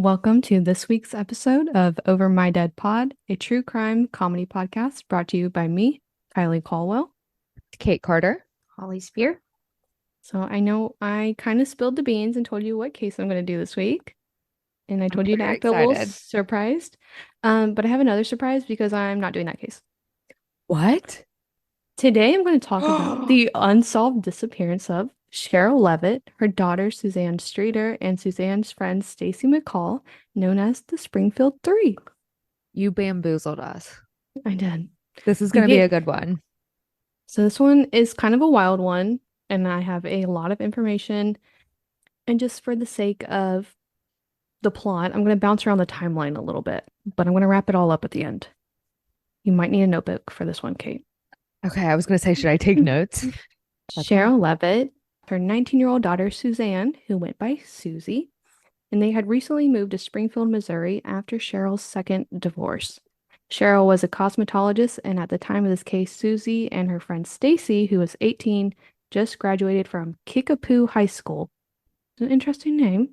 Welcome to this week's episode of Over My Dead Pod, a true crime comedy podcast brought to you by me, Kylee Caldwell. Kate Carter. Holly Spear. So I know I kind of spilled the beans and told you what case I'm going to do this week. And I told you to very act a little excited. surprised. But I have another surprise because I'm not doing that case. What? Today I'm going to talk about the unsolved disappearance of Sherrill Levitt, her daughter Suzanne Streeter, and Suzanne's friend Stacy McCall, known as the Springfield Three. You bamboozled us. I did. This is going to be a good one. So this one is kind of a wild one, and I have a lot of information. And just for the sake of the plot, I'm going to bounce around the timeline a little bit, but I'm going to wrap it all up at the end. You might need a notebook for this one, Kate. Okay, I was going to say, should I take notes? Sherrill Levitt, her 19-year-old daughter, Suzanne, who went by Suzie, and they had recently moved to Springfield, Missouri after Sherrill's second divorce. Sherrill was a cosmetologist, and at the time of this case, Suzie and her friend Stacy, who was 18, just graduated from Kickapoo High School. It's an interesting name.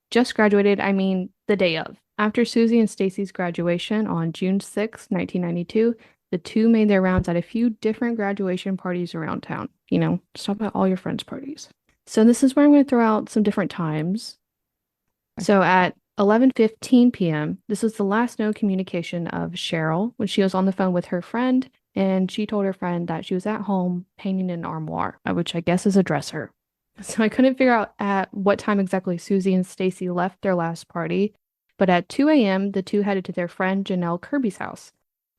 Just graduated, I mean, the day of. After Suzie and Stacy's graduation on June 6, 1992, the two made their rounds at a few different graduation parties around town. You know, stop at all your friends' parties. So this is where I'm going to throw out some different times. So at 11:15 p.m., this was the last known communication of Sherrill when she was on the phone with her friend, and she told her friend that she was at home painting an armoire, which I guess is a dresser. So I couldn't figure out at what time exactly Suzie and Stacy left their last party, but at 2 a.m., the two headed to their friend Janelle Kirby's house.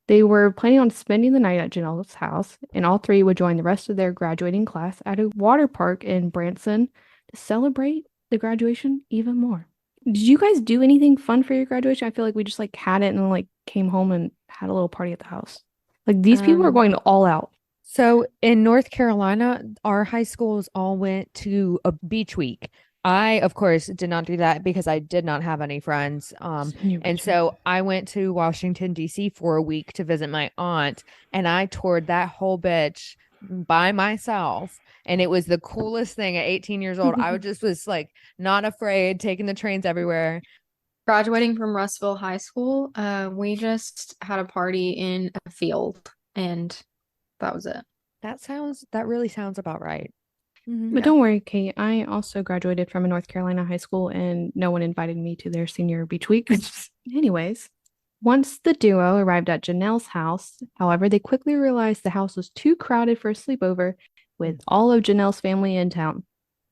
They were planning on spending the night at Janelle's house, and all three would join the rest of their graduating class at a water park in Branson to celebrate the graduation even more. Did you guys do anything fun for your graduation? I feel like we just had it and then came home and had a little party at the house. These people are going all out. So in North Carolina, our high schools all went to a beach week. I, of course, did not do that because I did not have any friends. And so I went to Washington, D.C. for a week to visit my aunt, and I toured that whole bitch by myself. And it was the coolest thing at 18 years old. I was not afraid, taking the trains everywhere. Graduating from Russellville High School, we just had a party in a field, and that was it. That really sounds about right. But don't worry, Kate. I also graduated from a North Carolina high school, and no one invited me to their senior beach week. Anyways, once the duo arrived at Janelle's house, however, they quickly realized the house was too crowded for a sleepover with all of Janelle's family in town.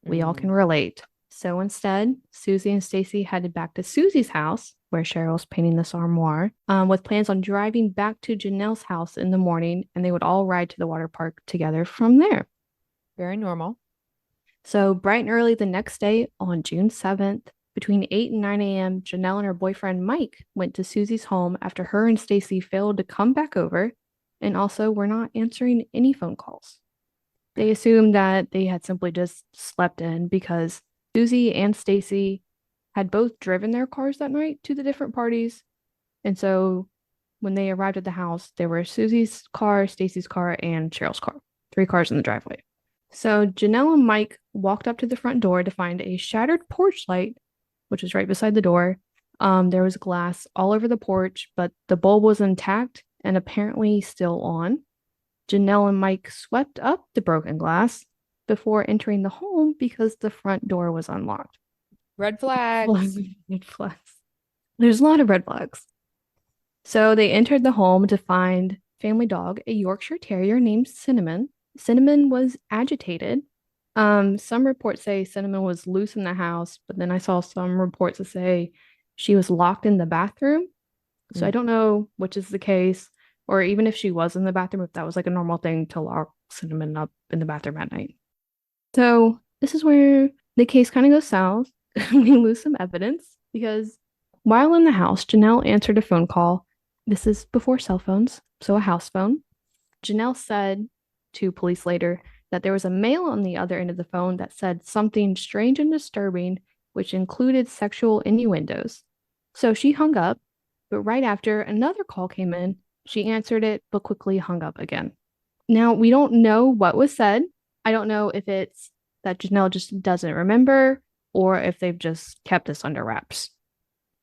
We all can relate. So instead, Suzie and Stacy headed back to Suzie's house, where Sherrill's painting this armoire, with plans on driving back to Janelle's house in the morning, and they would all ride to the water park together from there. Very normal. So bright and early the next day, on June 7th, between 8 and 9 a.m., Janelle and her boyfriend Mike went to Suzie's home after her and Stacy failed to come back over, and also were not answering any phone calls. They assumed that they had simply just slept in because Suzie and Stacy had both driven their cars that night to the different parties. And so when they arrived at the house, there were Suzie's car, Stacy's car, and Sherrill's car. 3 cars in the driveway. So Janelle and Mike walked up to the front door to find a shattered porch light, which was right beside the door. There was glass all over the porch, but the bulb was intact and apparently still on. Janelle and Mike swept up the broken glass before entering the home because the front door was unlocked. Red flags. Red flags. There's a lot of red flags. So they entered the home to find family dog, a Yorkshire Terrier named Cinnamon. Cinnamon was agitated. Some reports say Cinnamon was loose in the house, but then I saw some reports that say she was locked in the bathroom. So I don't know which is the case, or even if she was in the bathroom, if that was a normal thing to lock Cinnamon up in the bathroom at night. So this is where the case kind of goes south. We lose some evidence because while in the house, Janelle answered a phone call. This is before cell phones, so a house phone. Janelle said to police later that there was a male on the other end of the phone that said something strange and disturbing, which included sexual innuendos. So she hung up, but right after another call came in, she answered it, but quickly hung up again. Now, we don't know what was said. I don't know if it's that Janelle just doesn't remember or if they've just kept this under wraps.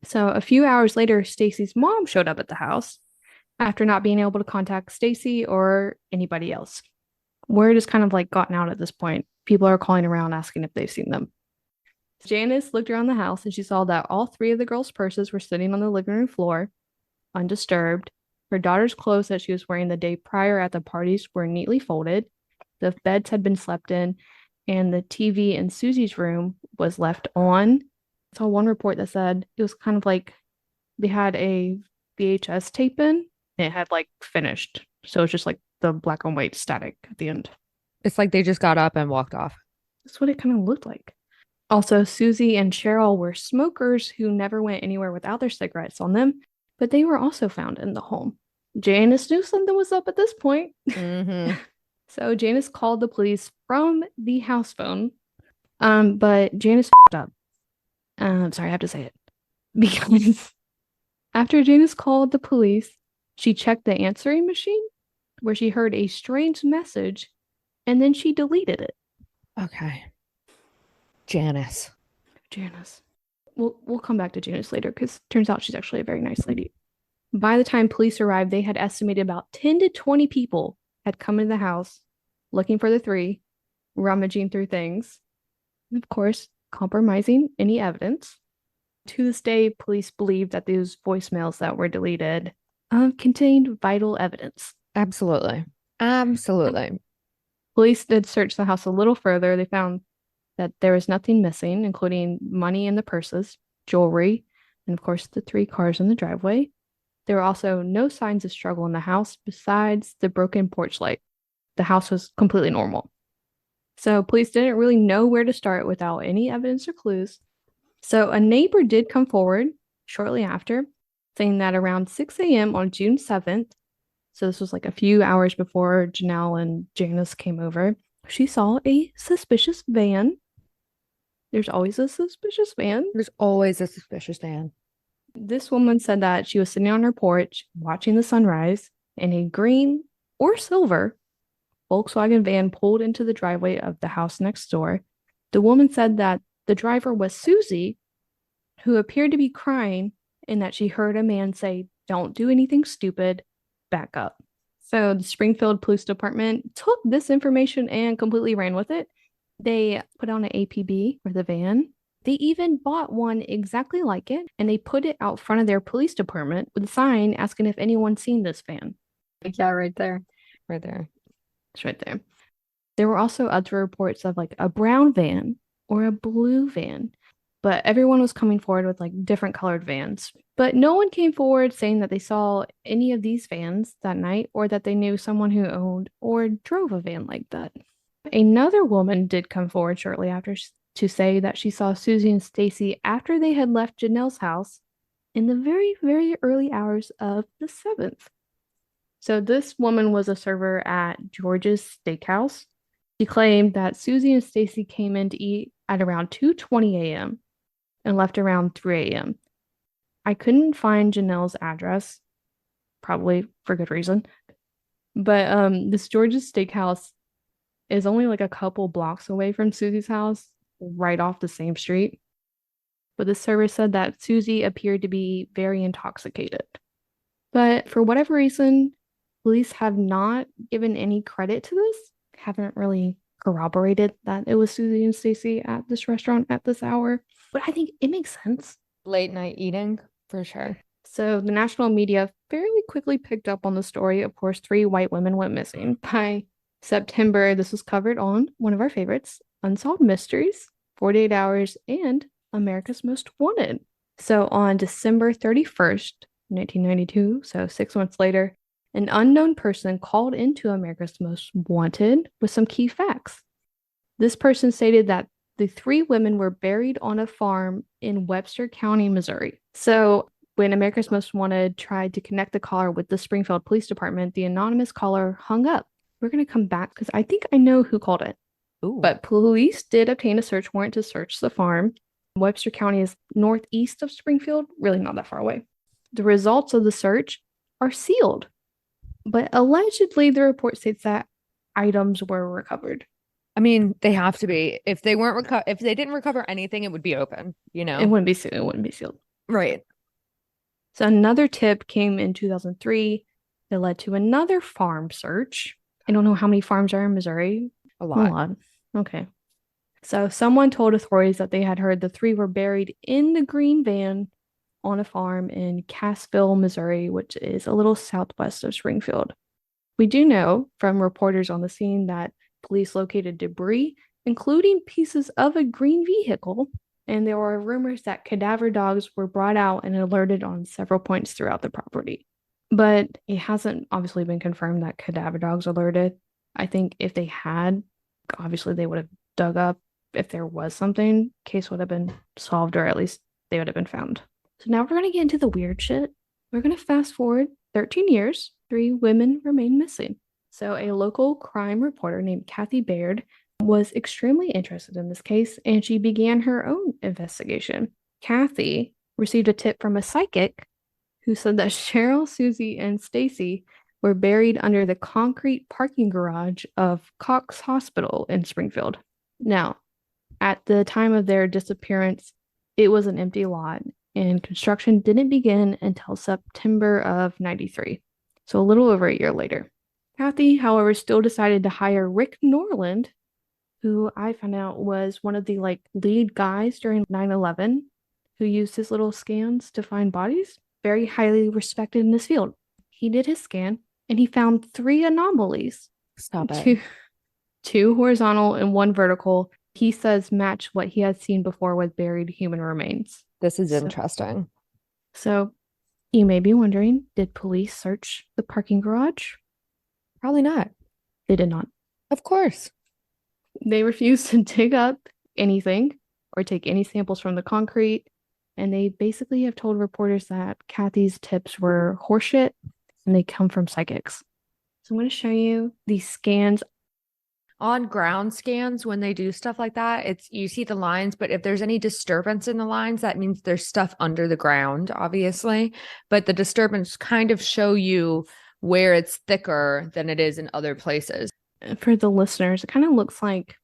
So a few hours later, Stacy's mom showed up at the house after not being able to contact Stacy or anybody else. Word has kind of like gotten out at this point. People are calling around asking if they've seen them. Janice looked around the house and she saw that all three of the girls' purses were sitting on the living room floor, undisturbed. Her daughter's clothes that she was wearing the day prior at the parties were neatly folded. The beds had been slept in, and the TV in Suzie's room was left on. I saw one report that said it was kind of like they had a VHS tape in, and it had like finished. So it's just like the black and white static at the end. It's like they just got up and walked off. That's what it kind of looked like. Also, Suzie and Sherrill were smokers who never went anywhere without their cigarettes on them, but they were also found in the home. Janice knew something was up at this point. Mm-hmm. So Janice called the police from the house phone. But Janice f***ed up. Sorry, I have to say it. Because after Janice called the police, she checked the answering machine where she heard a strange message and then she deleted it. Okay. Janice. We'll come back to Janice later because turns out she's actually a very nice lady. By the time police arrived, they had estimated about 10 to 20 people had come into the house looking for the three, rummaging through things, and of course, compromising any evidence. To this day, police believe that those voicemails that were deleted contained vital evidence. Absolutely. Police did search the house a little further. They found that there was nothing missing, including money in the purses, jewelry, and of course the three cars in the driveway. There were also no signs of struggle in the house besides the broken porch light. The house was completely normal. So police didn't really know where to start without any evidence or clues. So a neighbor did come forward shortly after, saying that around 6 a.m. on June 7th, so this was like a few hours before Janelle and Janice came over, she saw a suspicious van. There's always a suspicious van. There's always a suspicious van. This woman said that she was sitting on her porch watching the sunrise, and a green or silver Volkswagen van pulled into the driveway of the house next door. The woman said that the driver was Suzie, who appeared to be crying, and that she heard a man say, "Don't do anything stupid, back up." So the Springfield Police Department took this information and completely ran with it. They put on an APB for the van. They even bought one exactly like it, and they put it out front of their police department with a sign asking if anyone's seen this van. Yeah, right there. Right there. It's right there. There were also other reports of like a brown van or a blue van, but everyone was coming forward with like different colored vans. But no one came forward saying that they saw any of these vans that night or that they knew someone who owned or drove a van like that. Another woman did come forward shortly after to say that she saw Suzie and Stacy after they had left Janelle's house in the very, very early hours of the 7th. So this woman was a server at George's Steakhouse. She claimed that Suzie and Stacy came in to eat at around 2:20 a.m. and left around 3 a.m. I couldn't find Janelle's address, probably for good reason. But this George's Steakhouse is only like a couple blocks away from Suzie's house, right off the same street. But the server said that Suzie appeared to be very intoxicated. But for whatever reason, police have not given any credit to this, haven't really corroborated that it was Suzie and Stacy at this restaurant at this hour. But I think it makes sense. Late night eating, for sure. So the national media fairly quickly picked up on the story. Of course, 3 white women went missing. By September, this was covered on one of our favorites, Unsolved Mysteries, 48 Hours, and America's Most Wanted. So on December 31st, 1992, so 6 months later, an unknown person called into America's Most Wanted with some key facts. This person stated that the 3 women were buried on a farm in Webster County, Missouri. So when America's Most Wanted tried to connect the caller with the Springfield Police Department, the anonymous caller hung up. We're going to come back because I think I know who called it. Ooh. But police did obtain a search warrant to search the farm. Webster County is northeast of Springfield, really not that far away. The results of the search are sealed, but allegedly the report states that items were recovered. I mean, they have to be. If they weren't if they didn't recover anything, it would be open, you know. It wouldn't be sealed. Right. So another tip came in 2003 that led to another farm search. I don't know how many farms are in Missouri. A A lot. lot. Okay. So someone told authorities that they had heard the three were buried in the green van on a farm in Cassville, Missouri, which is a little southwest of Springfield. We do know from reporters on the scene that police located debris, including pieces of a green vehicle, and there were rumors that cadaver dogs were brought out and alerted on several points throughout the property. But it hasn't obviously been confirmed that cadaver dogs alerted. I think if they had, obviously they would have dug up if there was something, case would have been solved, or at least they would have been found. So now we're going to get into the weird shit. We're going to fast forward 13 years. 3 women remain missing. So a local crime reporter named Kathy Baird was extremely interested in this case, and she began her own investigation. Kathy received a tip from a psychic who said that Sherrill, Suzie, and Stacy were buried under the concrete parking garage of Cox Hospital in Springfield. Now, at the time of their disappearance, it was an empty lot, and construction didn't begin until September of 93, so a little over a year later. Kathy, however, still decided to hire Rick Norland, who I found out was one of the lead guys during 9/11, who used his little scans to find bodies, very highly respected in this field. He did his scan and he found 3 anomalies. Stop it. Two horizontal and 1 vertical. He says match what he had seen before with buried human remains. This is interesting. So you may be wondering, did police search the parking garage? Probably not. They did not. Of course. They refused to dig up anything or take any samples from the concrete. And they basically have told reporters that Kathy's tips were horseshit and they come from psychics. So I'm going to show you these scans. On ground scans, when they do stuff like that, it's you see the lines, but if there's any disturbance in the lines, that means there's stuff under the ground, obviously. But the disturbance kind of show you where it's thicker than it is in other places. For the listeners, it kind of looks like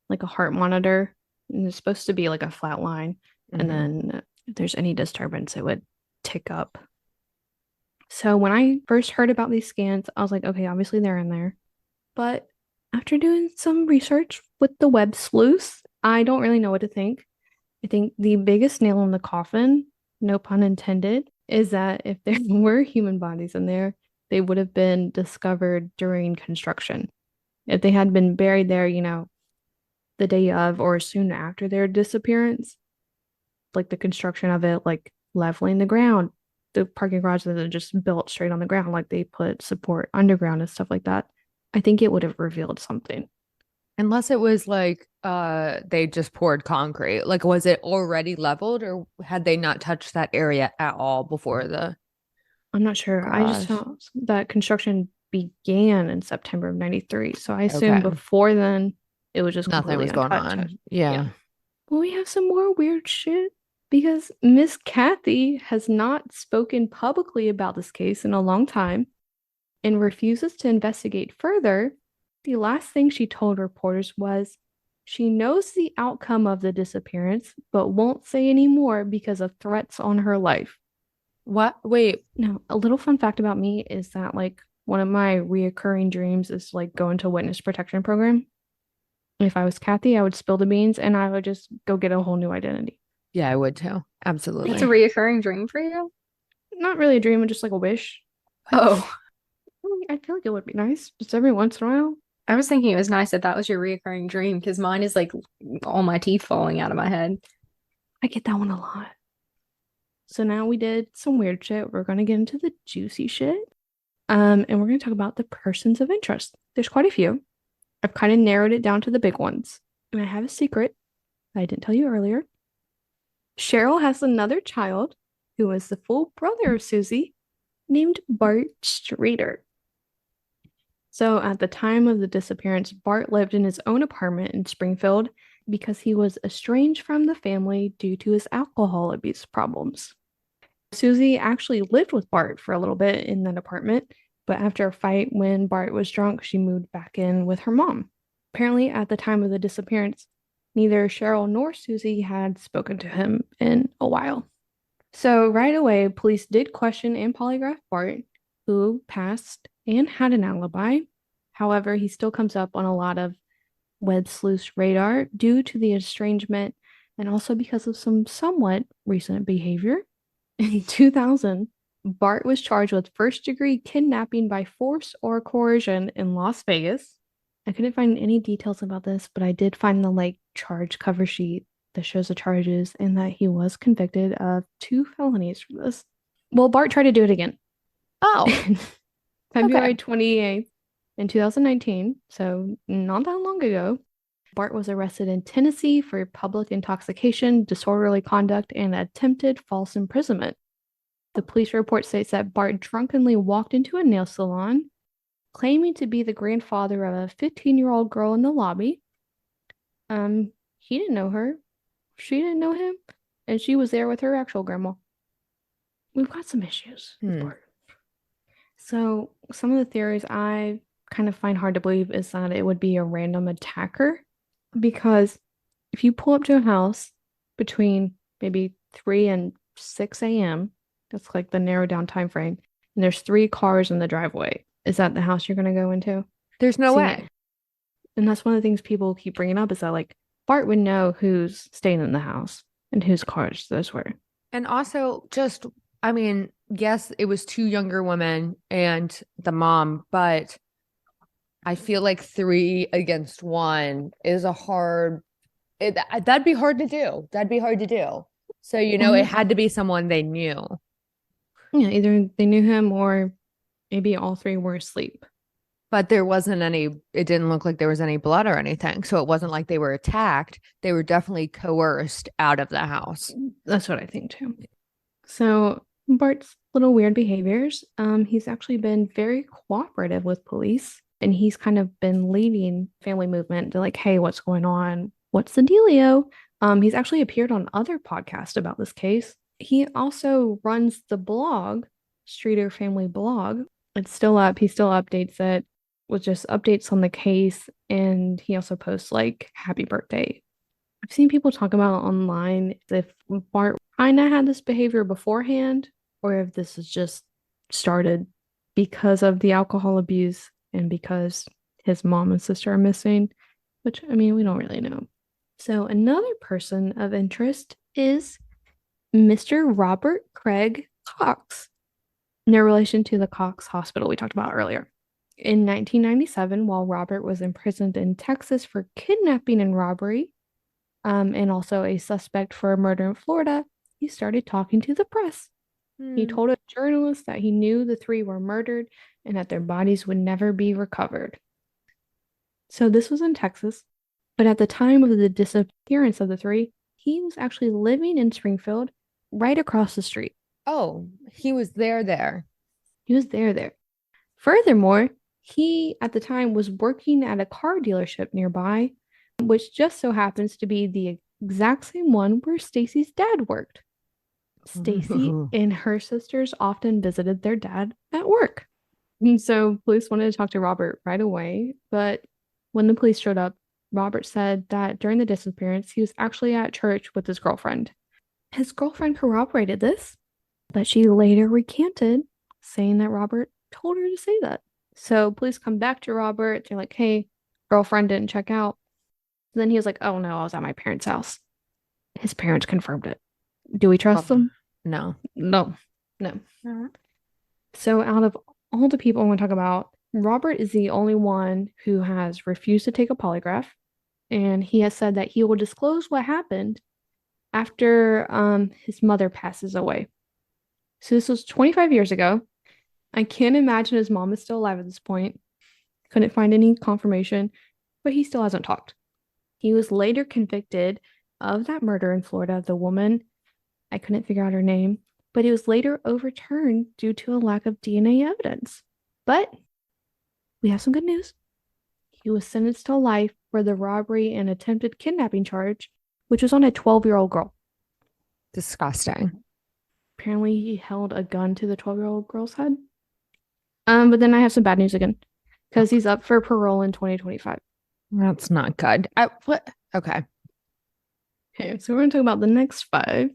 a heart monitor. And it's supposed to be like a flat line. And then if there's any disturbance, it would tick up. So when I first heard about these scans, I was like, okay, obviously they're in there. But after doing some research with the web sleuths, I don't really know what to think. I think the biggest nail in the coffin, no pun intended, is that if there were human bodies in there, they would have been discovered during construction. If they had been buried there, the day of or soon after their disappearance, like the construction of it, like leveling the ground, the parking garage that just built straight on the ground, like they put support underground and stuff like that, I think it would have revealed something. Unless it was like they just poured concrete. Like, was it already leveled or had they not touched that area at all before the I'm not sure. I just Gosh. saw that construction began in September of 93. So I assume before then it was just nothing completely was going untouched. on? Yeah. Well, we have some more weird shit because Miss Kathy has not spoken publicly about this case in a long time and refuses to investigate further. The last thing she told reporters was she knows the outcome of the disappearance, but won't say any more because of threats on her life. What? Wait. Now, a little fun fact about me is that one of my reoccurring dreams is go into a witness protection program. If I was Kathy, I would spill the beans and I would just go get a whole new identity. Yeah, I would too. Absolutely. It's a reoccurring dream for you? Not really a dream, just like a wish. Oh, I feel like it would be nice just every once in a while. I was thinking it was nice that was your reoccurring dream because mine is like all my teeth falling out of my head. I get that one a lot. So now we did some weird shit. We're going to get into the juicy shit. And we're going to talk about the persons of interest. There's quite a few. I've kind of narrowed it down to the big ones. And I have a secret that I didn't tell you earlier. Sherrill has another child who is the full brother of Suzie named Bart Streeter. So at the time of the disappearance, Bart lived in his own apartment in Springfield because he was estranged from the family due to his alcohol abuse problems. Suzie actually lived with Bart for a little bit in that apartment, but after a fight when Bart was drunk, she moved back in with her mom. Apparently, at the time of the disappearance, neither Sherrill nor Suzie had spoken to him in a while. So right away, police did question and polygraph Bart, who passed and had an alibi. However, he still comes up on a lot of web sleuths' radar due to the estrangement and also because of some somewhat recent behavior. In 2000, Bart was charged with first-degree kidnapping by force or coercion in Las Vegas. I couldn't find any details about this, but I did find the charge cover sheet that shows the charges and that he was convicted of 2 felonies for this. Well, Bart tried to do it again. Oh, February 28th in 2019, so not that long ago. Bart was arrested in Tennessee for public intoxication, disorderly conduct, and attempted false imprisonment. The police report states that Bart drunkenly walked into a nail salon, claiming to be the grandfather of a 15-year-old girl in the lobby. He didn't know her. She didn't know him, and she was there with her actual grandma. We've got some issues with Bart. So some of the theories I kind of find hard to believe is that it would be a random attacker, because if you pull up to a house between maybe 3 and 6 a.m., that's like the narrowed down time frame, and there's 3 cars in the driveway, is that the house you're going to go into? There's no way. And that's one of the things people keep bringing up, is that Bart would know who's staying in the house and whose cars those were. And also just, I mean, yes, it was 2 younger women and the mom, but I feel like 3 against 1 is a hard, that'd be hard to do. That'd be hard to do. So, it had to be someone they knew. Yeah, either they knew him or maybe all 3 were asleep. But there wasn't any, it didn't look like there was any blood or anything. So it wasn't like they were attacked. They were definitely coerced out of the house. That's what I think too. So Bart's little weird behaviors, he's actually been very cooperative with police, and he's kind of been leading family movement to hey, what's going on? What's the dealio? He's actually appeared on other podcasts about this case. He also runs the blog, Streeter Family Blog. It's still up. He still updates it with just updates on the case, and he also posts happy birthday. I've seen people talk about online if Bart kind of had this behavior beforehand, or if this is just started because of the alcohol abuse and because his mom and sister are missing, which, I mean, we don't really know. So another person of interest is Mr. Robert Craig Cox, in their relation to the Cox Hospital we talked about earlier. In 1997, while Robert was imprisoned in Texas for kidnapping and robbery, and also a suspect for a murder in Florida, he started talking to the press. He told a journalist that he knew the 3 were murdered and that their bodies would never be recovered. So this was in Texas, but at the time of the disappearance of the 3, he was actually living in Springfield, right across the street. Oh, he was there. He was there. Furthermore, he, at the time, was working at a car dealership nearby, which just so happens to be the exact same one where Stacy's dad worked. Stacy and her sisters often visited their dad at work. And so police wanted to talk to Robert right away, but when the police showed up, Robert said that during the disappearance, he was actually at church with his girlfriend. His girlfriend corroborated this, but she later recanted, saying that Robert told her to say that. So police come back to Robert. They're like, hey, girlfriend didn't check out. And then he was like, oh no, I was at my parents' house. His parents confirmed it. Do we trust them? No. So out of all the people I want to talk about, Robert is the only one who has refused to take a polygraph. And he has said that he will disclose what happened after his mother passes away. So this was 25 years ago. I can't imagine his mom is still alive at this point. Couldn't find any confirmation, but he still hasn't talked. He was later convicted of that murder in Florida. The woman, I couldn't figure out her name, but it was later overturned due to a lack of DNA evidence. But we have some good news. He was sentenced to life for the robbery and attempted kidnapping charge, which was on a 12-year-old girl. Disgusting. Apparently, he held a gun to the 12-year-old girl's head. But then I have some bad news again, because he's up for parole in 2025. That's not good. What? Okay. Okay, so we're going to talk about the next 5.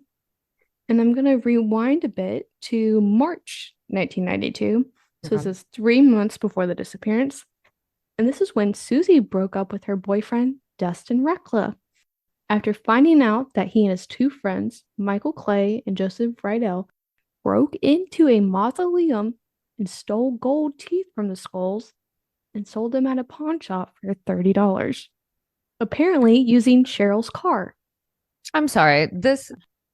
And I'm going to rewind a bit to March 1992. So this Okay. is 3 months before the disappearance. And this is when Susie broke up with her boyfriend, Dustin Reckla. After finding out that he and his two friends, Michael Clay and Joseph Rydell, broke into a mausoleum and stole gold teeth from the skulls and sold them at a pawn shop for $30, apparently using Sherrill's car. I'm sorry.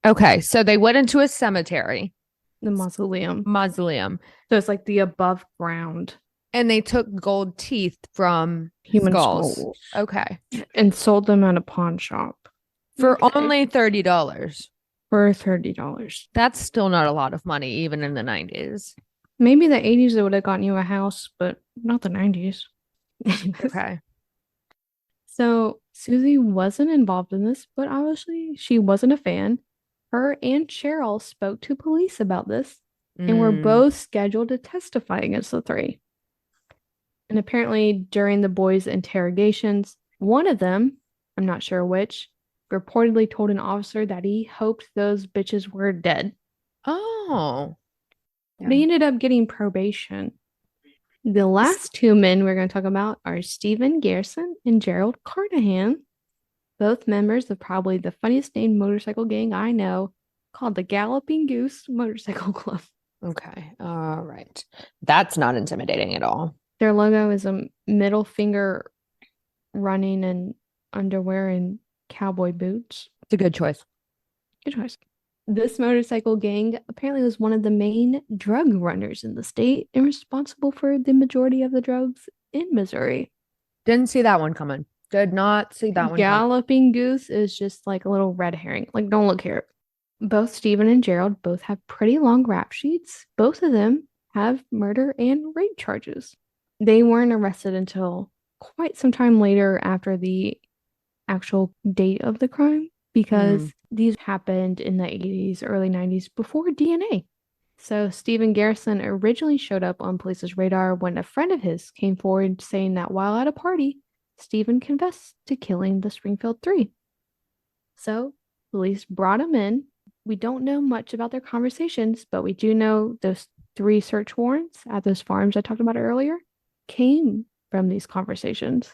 Okay, so they went into a cemetery, The mausoleum. So it's like the above ground and they took gold teeth from human skulls. Okay. And sold them at a pawn shop For only $30. For $30. That's still not a lot of money, even in the 90s. Maybe the 80s it would have gotten you a house, but not the 90s. Okay. So Susie wasn't involved in this, but obviously she wasn't a fan. Her and Sherrill spoke to police about this and were both scheduled to testify against the three. And apparently during the boys' interrogations, one of them, I'm not sure which, reportedly told an officer that he hoped those bitches were dead. Oh. Yeah. But he ended up getting probation. The last two men we're going to talk about are Stephen Garrison and Gerald Carnahan, both members of probably the funniest named motorcycle gang I know, called the Galloping Goose Motorcycle Club. Okay. All right. That's not intimidating at all. Their logo is a middle finger running in underwear and cowboy boots. It's a good choice. Good choice. This motorcycle gang apparently was one of the main drug runners in the state and responsible for the majority of the drugs in Missouri. Didn't see that one coming. Did not see that one coming. Galloping Goose is just like a little red herring. Like, don't look here. Both Stephen and Gerald both have pretty long rap sheets. Both of them have murder and rape charges. They weren't arrested until quite some time later after the actual date of the crime, because these happened in the 80s, early 90s before DNA. So Stephen Garrison originally showed up on police's radar when a friend of his came forward saying that while at a party, Stephen confessed to killing the Springfield Three. So police brought him in. We don't know much about their conversations, but we do know those 3 search warrants at those farms I talked about earlier came from these conversations.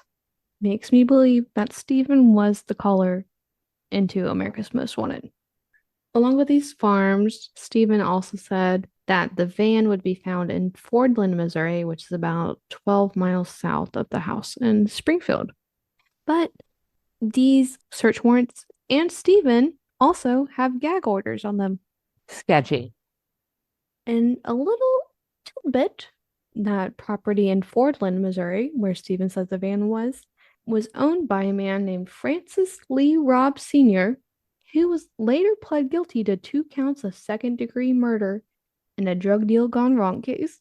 Makes me believe that Stephen was the caller into America's Most Wanted. Along with these farms, Stephen also said that the van would be found in Fordland, Missouri, which is about 12 miles south of the house in Springfield. But these search warrants and Stephen also have gag orders on them. Sketchy. And a little bit that property in Fordland, Missouri, where Stephen says the van was owned by a man named Francis Lee Robb Sr., who was later pled guilty to 2 counts of second-degree murder in a drug deal gone wrong case.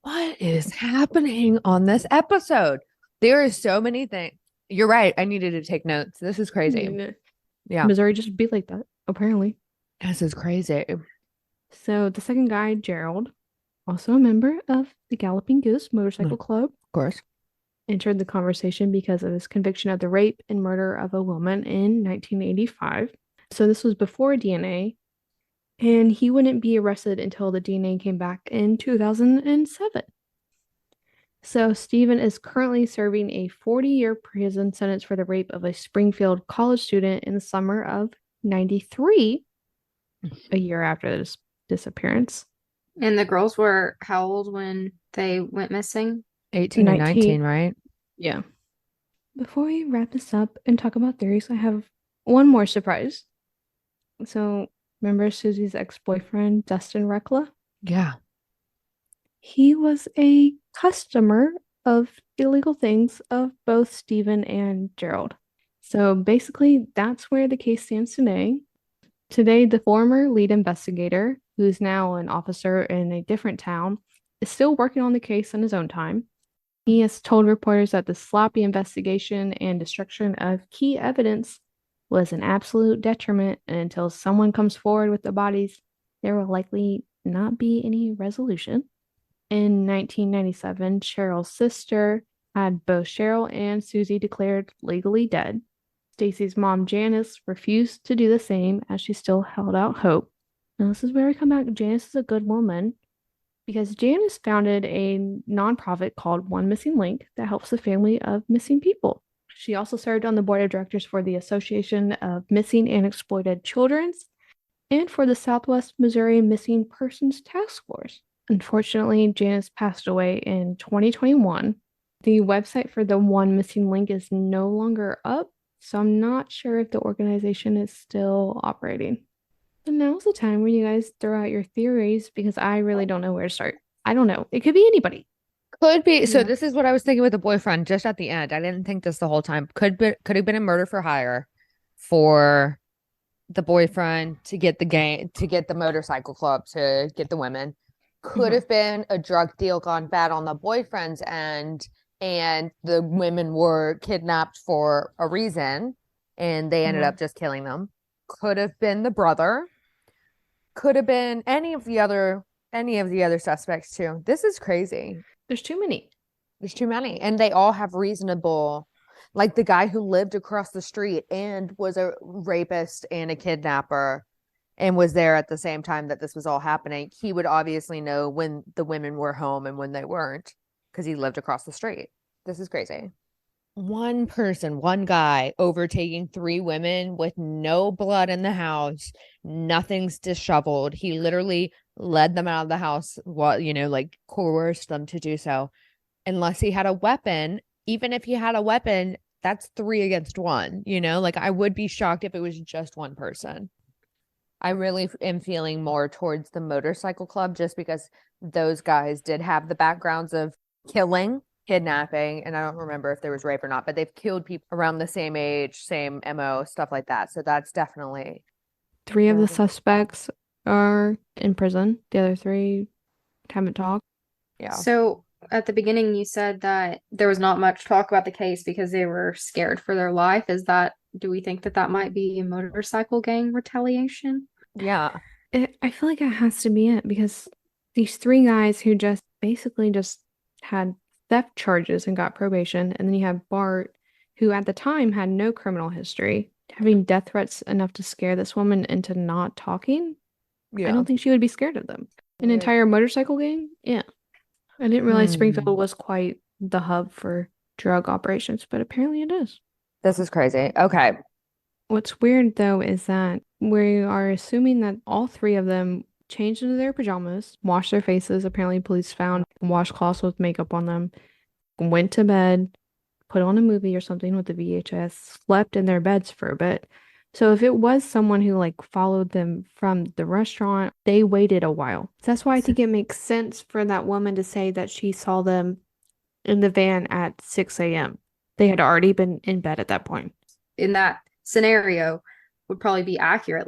What is happening on this episode? There are so many things. You're right. I needed to take notes. This is crazy. Yeah. Missouri just be like that, apparently. This is crazy. So the second guy, Gerald, also a member of the Galloping Goose Motorcycle Club, of course, entered the conversation because of his conviction of the rape and murder of a woman in 1985. So this was before DNA, and he wouldn't be arrested until the DNA came back in 2007. So Stephen is currently serving a 40-year prison sentence for the rape of a Springfield college student in the summer of 93, a year after this disappearance. And the girls were how old when they went missing? 18 and 19, right? Yeah. Before we wrap this up and talk about theories, I have one more surprise. So, remember Susie's ex-boyfriend, Dustin Reckla? Yeah. He was a customer of illegal things of both Stephen and Gerald. So, basically, that's where the case stands today. Today, the former lead investigator, who's now an officer in a different town, is still working on the case on his own time. He has told reporters that the sloppy investigation and destruction of key evidence was an absolute detriment, and until someone comes forward with the bodies, there will likely not be any resolution. In 1997, Sherrill's sister had both Sherrill and Suzie declared legally dead. Stacy's mom, Janice, refused to do the same as she still held out hope. Now, this is where we come back. Janice is a good woman because Janice founded a nonprofit called One Missing Link that helps the family of missing people. She also served on the board of directors for the Association of Missing and Exploited Children's and for the Southwest Missouri Missing Persons Task Force. Unfortunately, Janice passed away in 2021. The website for the One Missing Link is no longer up, so I'm not sure if the organization is still operating. But now's the time where you guys throw out your theories because I really don't know where to start. I don't know. It could be anybody. Could be. So Yeah. this is what I was thinking with the boyfriend just at the end. I didn't think this the whole time. Could have been a murder for hire for the boyfriend to get the motorcycle club to get the women. Could have been a drug deal gone bad on the boyfriend's end, and the women were kidnapped for a reason, and they ended up just killing them. Could have been the brother. Could have been any of the other suspects too. This is crazy. There's too many. There's too many. And they all have reasonable, like the guy who lived across the street and was a rapist and a kidnapper and was there at the same time that this was all happening. He would obviously know when the women were home and when they weren't because he lived across the street. This is crazy. One person, one guy overtaking 3 women with no blood in the house, nothing's disheveled. He literally led them out of the house, like coerced them to do so. Unless he had a weapon, even if he had a weapon, that's 3 against 1, like I would be shocked if it was just one person. I really am feeling more towards the motorcycle club just because those guys did have the backgrounds of killing, kidnapping, and I don't remember if there was rape or not, but they've killed people around the same age, same MO, stuff like that. So that's definitely 3 of the suspects are in prison. The other 3 haven't talked. Yeah. So at the beginning, you said that there was not much talk about the case because they were scared for their life. Do we think that might be a motorcycle gang retaliation? Yeah. I feel like it has to be it because these 3 guys who just basically just had theft charges and got probation, and then you have Bart, who at the time had no criminal history, having death threats enough to scare this woman into not talking. Yeah. I don't think she would be scared of them. An entire motorcycle gang? Yeah. I didn't realize Springfield was quite the hub for drug operations, but apparently it is. This is crazy. Okay. What's weird, though, is that we are assuming that all 3 of them changed into their pajamas, washed their faces. Apparently, police found washcloths with makeup on them, went to bed, put on a movie or something with the VHS, slept in their beds for a bit. So if it was someone who followed them from the restaurant, they waited a while. That's why I think it makes sense for that woman to say that she saw them in the van at 6 a.m. They had already been in bed at that point. In that scenario would probably be accurate.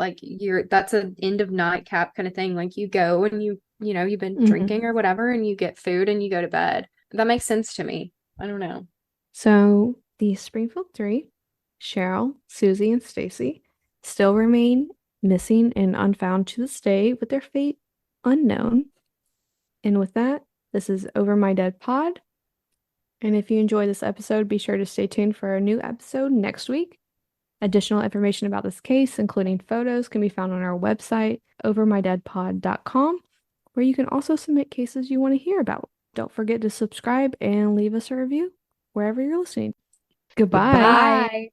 That's an end of nightcap kind of thing. Like you go and you've been drinking or whatever and you get food and you go to bed. That makes sense to me. I don't know. So the Springfield 3, Sherrill, Suzie, and Stacy, still remain missing and unfound to this day with their fate unknown. And with that, this is Over My Dead Pod. And if you enjoyed this episode, be sure to stay tuned for a new episode next week. Additional information about this case, including photos, can be found on our website, overmydeadpod.com, where you can also submit cases you want to hear about. Don't forget to subscribe and leave us a review wherever you're listening. Goodbye. Bye.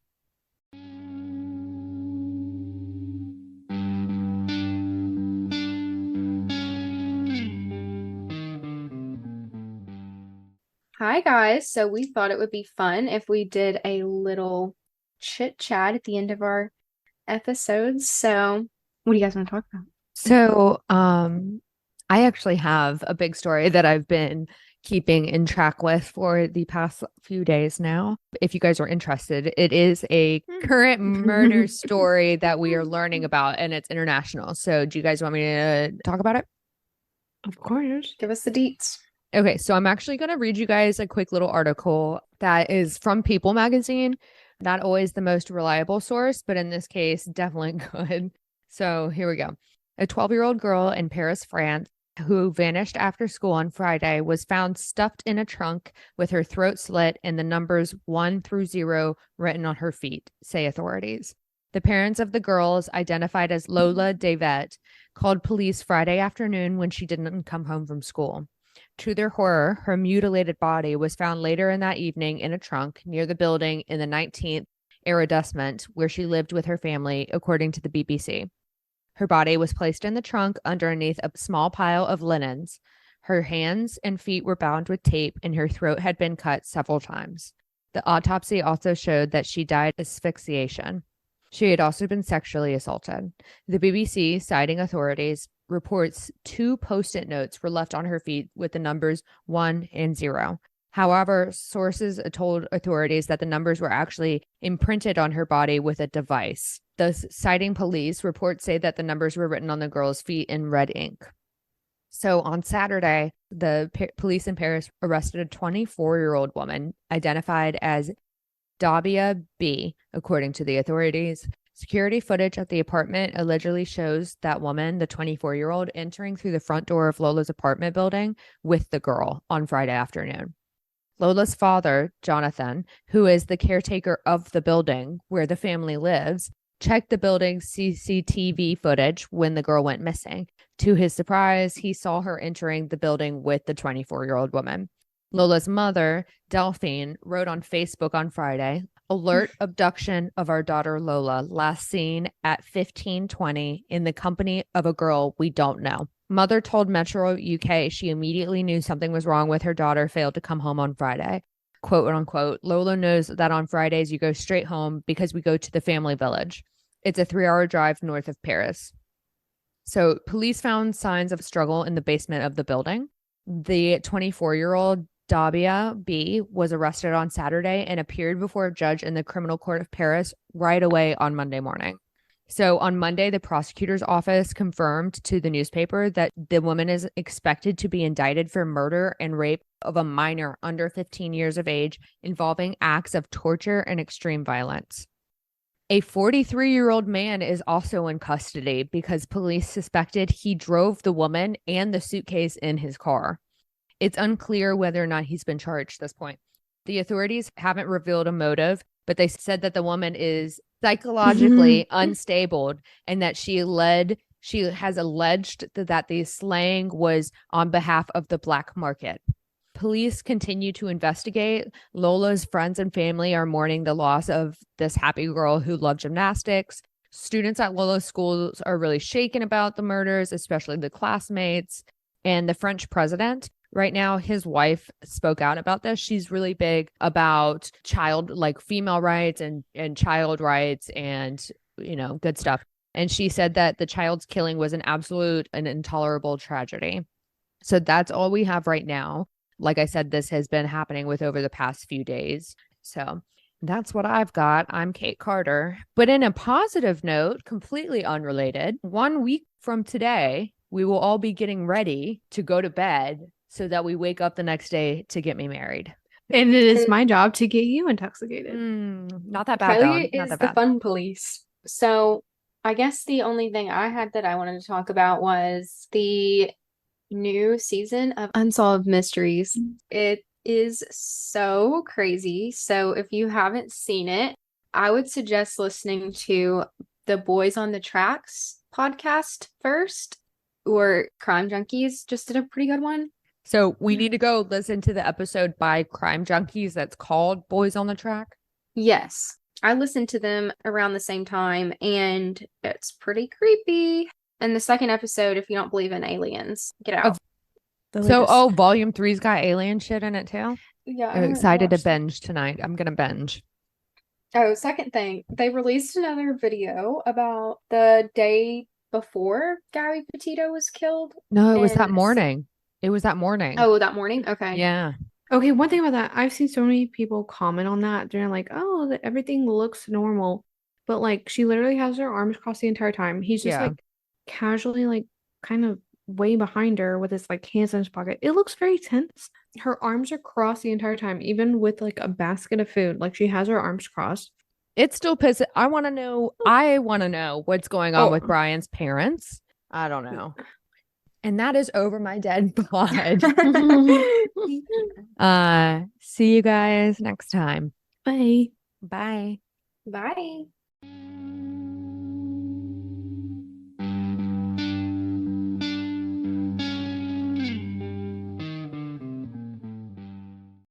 Hi guys. So we thought it would be fun if we did a little chit chat at the end of our episodes. So what do you guys want to talk about? So, I actually have a big story that I've been keeping in track with for the past few days now. If you guys are interested, it is a current murder story that we are learning about, and it's international. So do you guys want me to talk about it? Of course. Give us the deets. Okay, so I'm actually going to read you guys a quick little article that is from People magazine. Not always the most reliable source, but in this case, definitely good. So here we go. A 12-year-old girl in Paris, France, who vanished after school on Friday, was found stuffed in a trunk with her throat slit and the numbers 1 through 0 written on her feet, say authorities. The parents of the girls, identified as Lola Davet, called police Friday afternoon when she didn't come home from school. To their horror, her mutilated body was found later in that evening in a trunk near the building in the 19th arrondissement where she lived with her family, according to the BBC. Her body was placed in the trunk underneath a small pile of linens. Her hands and feet were bound with tape, and her throat had been cut several times. The autopsy also showed that she died of asphyxiation. She had also been sexually assaulted. The BBC, citing authorities, reports 2 post-it notes were left on her feet with the numbers 1 and 0. However, sources told authorities that the numbers were actually imprinted on her body with a device. Thus, citing police, reports say that the numbers were written on the girl's feet in red ink. So on Saturday, the police in Paris arrested a 24-year-old woman identified as Dabia B, according to the authorities. Security footage at the apartment allegedly shows that woman, the 24-year-old, entering through the front door of Lola's apartment building with the girl on Friday afternoon. Lola's father, Jonathan, who is the caretaker of the building where the family lives, checked the building's CCTV footage when the girl went missing. To his surprise, he saw her entering the building with the 24-year-old woman. Lola's mother, Delphine, wrote on Facebook on Friday, "Alert abduction of our daughter Lola, last seen at 15:20 in the company of a girl we don't know." Mother told Metro UK she immediately knew something was wrong with her daughter failed to come home on Friday. Quote unquote, "Lola knows that on Fridays you go straight home because we go to the family village. It's a 3-hour drive north of Paris." So police found signs of struggle in the basement of the building. The 24-year-old Dabia B was arrested on Saturday and appeared before a judge in the criminal court of Paris right away on Monday morning. So on Monday, the prosecutor's office confirmed to the newspaper that the woman is expected to be indicted for murder and rape of a minor under 15 years of age involving acts of torture and extreme violence. A 43-year-old man is also in custody because police suspected he drove the woman and the suitcase in his car. It's unclear whether or not he's been charged at this point. The authorities haven't revealed a motive, but they said that the woman is psychologically unstable and that she has alleged that the slaying was on behalf of the black market. Police continue to investigate. Lola's friends and family are mourning the loss of this happy girl who loved gymnastics. Students at Lola's schools are really shaken about the murders, especially the classmates. And the French president, right now, his wife spoke out about this. She's really big about female rights and child rights and, good stuff. And she said that the child's killing was an absolute and intolerable tragedy. So that's all we have right now. Like I said, this has been happening with over the past few days. So that's what I've got. I'm Kate Carter. But in a positive note, completely unrelated, 1 week from today, we will all be getting ready to go to bed so that we wake up the next day to get me married. And it is my job to get you intoxicated. Not that bad, Kylee though. is the fun police. So I guess the only thing I had that I wanted to talk about was the new season of Unsolved Mysteries. It is so crazy. So if you haven't seen it, I would suggest listening to the Boys on the Tracks podcast first, or Crime Junkies just did a pretty good one. So we need to go listen to the episode by Crime Junkies that's called Boys on the Track? Yes. I listened to them around the same time, and it's pretty creepy. And the second episode, if you don't believe in aliens, get out. Volume 3's got alien shit in it too? Yeah. I'm excited to binge tonight. I'm going to binge. Oh, second thing, they released another video about the day before Gabby Petito was killed. No, it was that morning. It was that morning. Oh, that morning? Okay. Yeah. Okay, one thing about that, I've seen so many people comment on that. They're like, oh, that everything looks normal. But like, she literally has her arms crossed the entire time. He's just like casually, like, kind of way behind her with his like hands in his pocket. It looks very tense. Her arms are crossed the entire time, even with like a basket of food. Like, she has her arms crossed. It's still pissing. I want to know what's going on with Brian's parents. I don't know. And that is over my dead blood. See you guys next time. Bye. Bye. Bye.